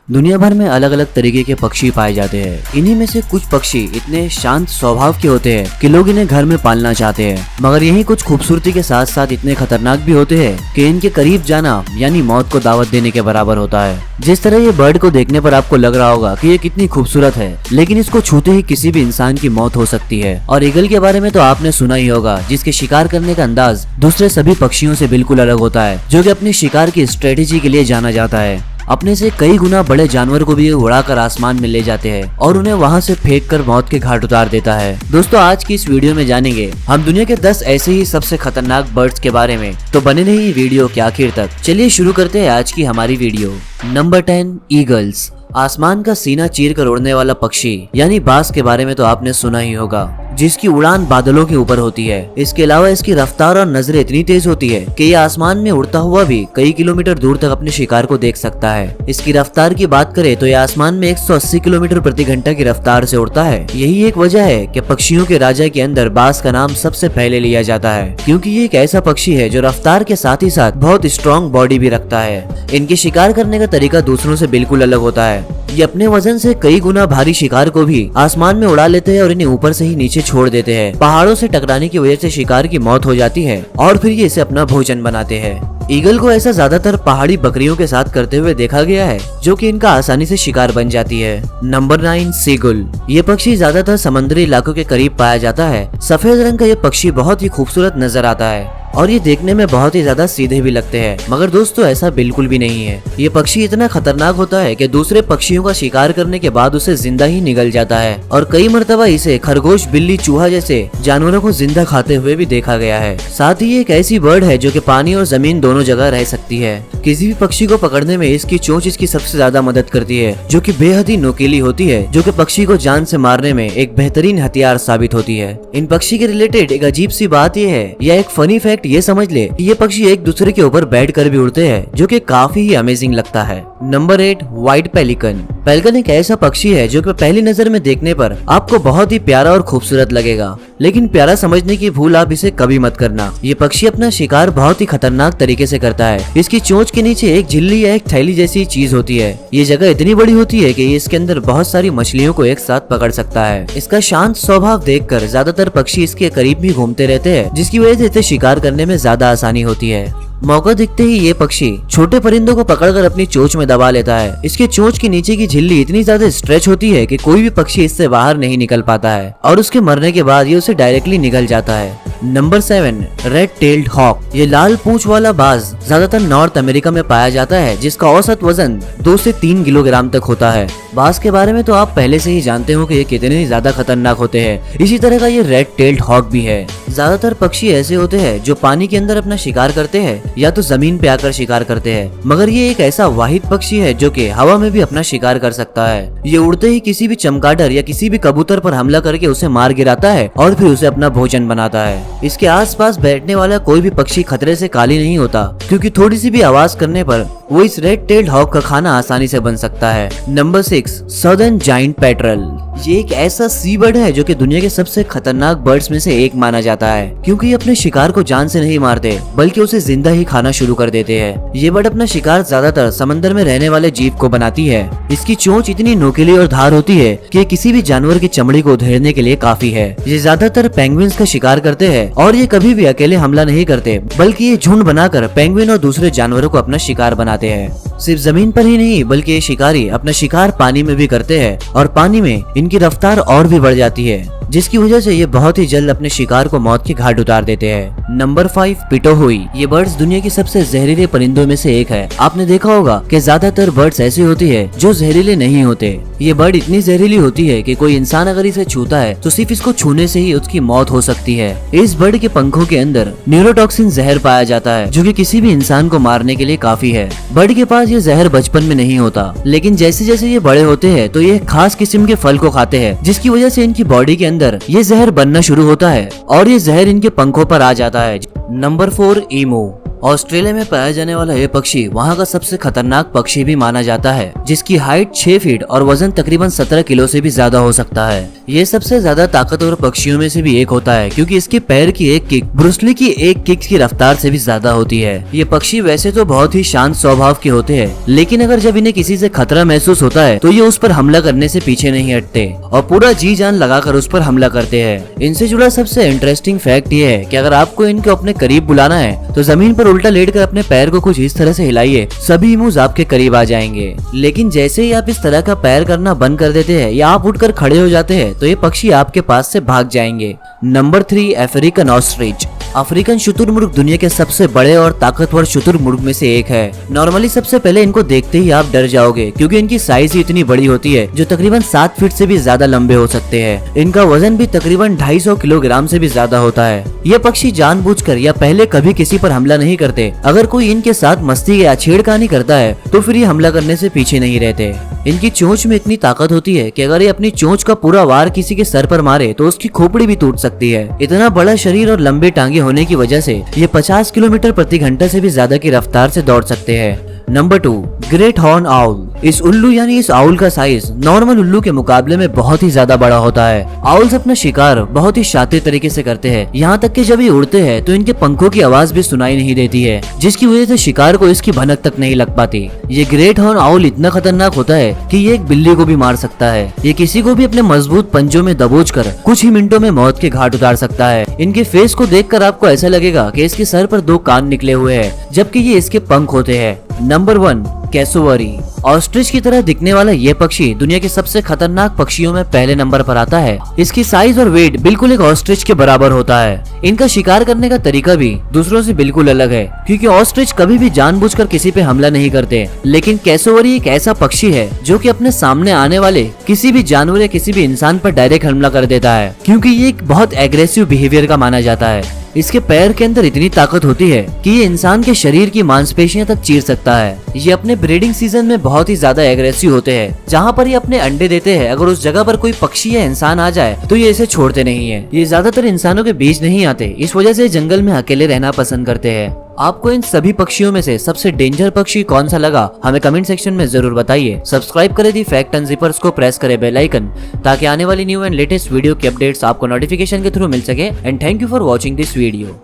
दुनिया भर में अलग अलग तरीके के पक्षी पाए जाते हैं। इन्हीं में से कुछ पक्षी इतने शांत स्वभाव के होते हैं कि लोग इन्हें घर में पालना चाहते हैं, मगर यही कुछ खूबसूरती के साथ साथ इतने खतरनाक भी होते हैं कि इनके करीब जाना यानी मौत को दावत देने के बराबर होता है। जिस तरह ये बर्ड को देखने पर आपको लग रहा होगा कि ये कितनी खूबसूरत है, लेकिन इसको छूते ही किसी भी इंसान की मौत हो सकती है। और ईगल के बारे में तो आपने सुना ही होगा, जिसके शिकार करने का अंदाज दूसरे सभी पक्षियों से बिल्कुल अलग होता है, जो कि अपनी शिकार की स्ट्रेटेजी के लिए जाना जाता है। अपने से कई गुना बड़े जानवर को भी उड़ाकर आसमान में ले जाते हैं और उन्हें वहां से फेंककर मौत के घाट उतार देता है। दोस्तों, आज की इस वीडियो में जानेंगे हम दुनिया के 10 ऐसे ही सबसे खतरनाक बर्ड्स के बारे में, तो बने रहिए वीडियो के आखिर तक। चलिए शुरू करते हैं आज की हमारी वीडियो। Number 10, eagles. आसमान का सीना चीर कर उड़ने वाला पक्षी यानी बाज के बारे में तो आपने सुना ही होगा, जिसकी उड़ान बादलों के ऊपर होती है। इसके अलावा इसकी रफ्तार और नजरें इतनी तेज होती है कि ये आसमान में उड़ता हुआ भी कई किलोमीटर दूर तक अपने शिकार को देख सकता है। इसकी रफ्तार की बात करें तो ये आसमान में 180 किलोमीटर प्रति घंटा की रफ्तार से उड़ता है। यही एक वजह है कि पक्षियों के राजा के अंदर बाज का नाम सबसे पहले लिया जाता है, क्योंकि ये एक ऐसा पक्षी है जो रफ्तार के साथ ही साथ बहुत स्ट्रॉन्ग बॉडी भी रखता है। इनके शिकार करने का तरीका दूसरों से बिल्कुल अलग होता है। ये अपने वजन से कई गुना भारी शिकार को भी आसमान में उड़ा लेते हैं और इन्हें ऊपर से ही नीचे छोड़ देते हैं। पहाड़ों से टकराने की वजह से शिकार की मौत हो जाती है और फिर ये इसे अपना भोजन बनाते हैं। ईगल को ऐसा ज्यादातर पहाड़ी बकरियों के साथ करते हुए देखा गया है, जो कि इनका आसानी से शिकार बन जाती है। Number 9, seagull. ये पक्षी ज्यादातर समुद्री इलाकों के करीब पाया जाता है। सफेद रंग का ये पक्षी बहुत ही खूबसूरत नजर आता है और ये देखने में बहुत ही ज्यादा सीधे भी लगते हैं, मगर दोस्तों ऐसा बिल्कुल भी नहीं है। ये पक्षी इतना खतरनाक होता है कि दूसरे पक्षियों का शिकार करने के बाद उसे जिंदा ही निगल जाता है और कई मर्तबा इसे खरगोश, बिल्ली, चूहा जैसे जानवरों को जिंदा खाते हुए भी देखा गया है। साथ ही ये एक ऐसी बर्ड है जो कि पानी और जमीन दोनों जगह रह सकती है। किसी भी पक्षी को पकड़ने में इसकी चोंच इसकी सबसे ज्यादा मदद करती है, जो कि बेहद ही नुकीली होती है, जो कि पक्षी को जान से मारने में एक बेहतरीन हथियार साबित होती है। इन पक्षी के रिलेटेड एक अजीब सी बात यह है, या एक फनी फैक्ट ये समझ ले कि ये पक्षी एक दूसरे के ऊपर बैठकर भी उड़ते हैं, जो कि काफी ही अमेजिंग लगता है। Number 8, white pelican. पेलिकन एक ऐसा पक्षी है जो कि पहली नजर में देखने पर आपको बहुत ही प्यारा और खूबसूरत लगेगा, लेकिन प्यारा समझने की भूल आप इसे कभी मत करना। ये पक्षी अपना शिकार बहुत ही खतरनाक तरीके से करता है। इसकी चोंच के नीचे एक झिल्ली या एक थैली जैसी चीज होती है। ये जगह इतनी बड़ी होती है कि ये इसके अंदर बहुत सारी मछलियों को एक साथ पकड़ सकता है। इसका शांत स्वभाव देखकर ज्यादातर पक्षी इसके करीब भी घूमते रहते हैं, जिसकी वजह से इसे शिकार करने में ज्यादा आसानी होती है। मौका दिखते ही ये पक्षी छोटे परिंदों को पकड़कर अपनी चोंच में दबा लेता है। इसके चोंच के नीचे की झिल्ली इतनी ज्यादा स्ट्रेच होती है कि कोई भी पक्षी इससे बाहर नहीं निकल पाता है और उसके मरने के बाद ये उसे डायरेक्टली निगल जाता है। Number 7, red tailed hawk. ये लाल पूंछ वाला बाज ज्यादातर नॉर्थ अमेरिका में पाया जाता है, जिसका औसत वजन 2 से 3 किलोग्राम तक होता है। बाज के बारे में तो आप पहले से ही जानते हो कि ये कितने ज्यादा खतरनाक होते हैं। इसी तरह का ये रेड टेल्ड हॉक भी है। ज्यादातर पक्षी ऐसे होते हैं जो पानी के अंदर अपना शिकार करते हैं या तो जमीन पे आकर शिकार करते हैं, मगर ये एक ऐसा वाहिद पक्षी है जो कि हवा में भी अपना शिकार कर सकता है। ये उड़ते ही किसी भी चमगादड़ या किसी भी कबूतर पर हमला करके उसे मार गिराता है और फिर उसे अपना भोजन बनाता है। इसके आसपास बैठने वाला कोई भी पक्षी खतरे से खाली नहीं होता, क्योंकि थोड़ी सी भी आवाज करने पर वो इस रेड टेल्ड हॉक का खाना आसानी से बन सकता है। Number 6, southern giant petrol. ये एक ऐसा सी बर्ड है जो कि दुनिया के सबसे खतरनाक बर्ड्स में से एक माना जाता है, क्योंकि ये अपने शिकार को जान से नहीं मारते बल्कि उसे जिंदा ही खाना शुरू कर देते हैं। ये बर्ड अपना शिकार ज्यादातर समंदर में रहने वाले जीव को बनाती है। इसकी चोंच इतनी नुकीली और धार होती है कि ये किसी भी जानवर की चमड़ी को उधेड़ने के लिए काफी है। ये ज्यादातर पेंगुइन्स का शिकार करते हैं और ये कभी भी अकेले हमला नहीं करते, बल्कि ये झुंड बनाकर पेंगुइन और दूसरे जानवरों को अपना शिकार बनाते हैं। सिर्फ जमीन पर ही नहीं बल्कि ये शिकारी अपना शिकार पानी में भी करते हैं और पानी में इनकी रफ्तार और भी बढ़ जाती है, जिसकी वजह से ये बहुत ही जल्द अपने शिकार को मौत के घाट उतार देते हैं। नंबर 5, पिटोहुई। ये बर्ड्स दुनिया की सबसे जहरीले परिंदों में से एक है। आपने देखा होगा कि ज्यादातर बर्ड्स ऐसी होती है जो जहरीले नहीं होते। ये बर्ड इतनी जहरीली होती है कि कोई इंसान अगर इसे छूता है तो सिर्फ इसको छूने से ही उसकी मौत हो सकती है। इस बर्ड के पंखों के अंदर न्यूरोटॉक्सिन जहर पाया जाता है, जो कि किसी भी इंसान को मारने के लिए काफी है। बर्ड के पास ये जहर बचपन में नहीं होता, लेकिन जैसे जैसे ये बड़े होते हैं तो ये खास किस्म के फल को खाते हैं, जिसकी वजह से इनकी बॉडी के अंदर ये जहर बनना शुरू होता है और ये जहर इनके पंखों पर आ जाता है। नंबर 4, ईमू। ऑस्ट्रेलिया में पाया जाने वाला ये पक्षी वहाँ का सबसे खतरनाक पक्षी भी माना जाता है, जिसकी हाइट 6 फीट और वजन तकरीबन 17 किलो से भी ज्यादा हो सकता है। ये सबसे ज्यादा ताकतवर पक्षियों में से भी एक होता है, क्योंकि इसके पैर की एक किक ब्रूस ली की एक किक की रफ्तार से भी ज्यादा होती है। ये पक्षी वैसे तो बहुत ही शांत स्वभाव के होते हैं, लेकिन अगर जब इन्हें किसी से खतरा महसूस होता है तो ये उस पर हमला करने से पीछे नहीं हटते और पूरा जी जान लगाकर उस पर हमला करते हैं। इनसे जुड़ा सबसे इंटरेस्टिंग फैक्ट ये है कि अगर आपको इनको अपने करीब बुलाना है तो जमीन पर उल्टा लेटकर अपने पैर को कुछ इस तरह से हिलाइए, सभी इमूज आपके करीब आ जाएंगे। लेकिन जैसे ही आप इस तरह का पैर करना बंद कर देते हैं या आप उठकर खड़े हो जाते हैं तो ये पक्षी आपके पास से भाग जाएंगे। Number 3, African ostrich. अफ्रीकन शुतुरमुर्ग दुनिया के सबसे बड़े और ताकतवर शुतुरमुर्ग में से एक है। नॉर्मली सबसे पहले इनको देखते ही आप डर जाओगे, क्योंकि इनकी साइज ही इतनी बड़ी होती है जो तकरीबन 7 फीट से भी ज्यादा लंबे हो सकते हैं। इनका वजन भी तकरीबन 250 किलोग्राम से भी ज्यादा होता है। ये पक्षी जानबूझकर या पहले कभी किसी पर हमला नहीं करते। अगर कोई इनके साथ मस्ती या छेड़खानी करता है तो फिर ये हमला करने से पीछे नहीं रहते। इनकी चोंच में इतनी ताकत होती है कि अगर ये अपनी चोंच का पूरा वार किसी के सर पर मारे तो उसकी खोपड़ी भी टूट सकती है। इतना बड़ा शरीर और लंबे टांगे होने की वजह से ये 50 किलोमीटर प्रति घंटा से भी ज्यादा की रफ्तार से दौड़ सकते हैं। Number 2, great horn owl. इस उल्लू यानी इस आउल का साइज नॉर्मल उल्लू के मुकाबले में बहुत ही ज्यादा बड़ा होता है। आउल्स अपना शिकार बहुत ही शातिर तरीके से करते हैं, यहाँ तक कि जब ये उड़ते हैं तो इनके पंखों की आवाज भी सुनाई नहीं देती है, जिसकी वजह से शिकार को इसकी भनक तक नहीं लग पाती। ये ग्रेट हॉर्न आउल इतना खतरनाक होता है कि ये एक बिल्ली को भी मार सकता है। ये किसी को भी अपने मजबूत पंजों में दबोचकर कुछ ही मिनटों में मौत के घाट उतार सकता है। इनके फेस को देखकर आपको ऐसा लगेगा कि इसके सर पर 2 कान निकले हुए हैं, जबकि ये इसके पंख होते हैं। Number 1, cassowary. ऑस्ट्रिच की तरह दिखने वाला ये पक्षी दुनिया के सबसे खतरनाक पक्षियों में पहले नंबर पर आता है। इसकी साइज और वेट बिल्कुल एक ऑस्ट्रिच के बराबर होता है। इनका शिकार करने का तरीका भी दूसरों से बिल्कुल अलग है, क्योंकि ऑस्ट्रिच कभी भी जानबूझकर किसी पे हमला नहीं करते, लेकिन कैसोवरी एक ऐसा पक्षी है जो कि अपने सामने आने वाले किसी भी जानवर या किसी भी इंसान पर डायरेक्ट हमला कर देता है, क्योंकि ये एक बहुत एग्रेसिव बिहेवियर का माना जाता है। इसके पैर के अंदर इतनी ताकत होती है कि ये इंसान के शरीर की मांसपेशियां तक चीर सकता है। ये अपने ब्रीडिंग सीजन में बहुत ही ज्यादा एग्रेसिव होते हैं। जहाँ पर ये अपने अंडे देते हैं, अगर उस जगह पर कोई पक्षी या इंसान आ जाए तो ये इसे छोड़ते नहीं है। ये ज्यादातर इंसानों के बीच नहीं आते, इस वजह से जंगल में अकेले रहना पसंद करते हैं। आपको इन सभी पक्षियों में से सबसे डेंजर पक्षी कौन सा लगा हमें कमेंट सेक्शन में जरूर बताइए। सब्सक्राइब करें दी फैक्ट अनजिपर्स को, प्रेस करें बेल आइकन, ताकि आने वाली न्यू एंड लेटेस्ट वीडियो की अपडेट्स आपको नोटिफिकेशन के थ्रू मिल सके। And thank you for watching this video.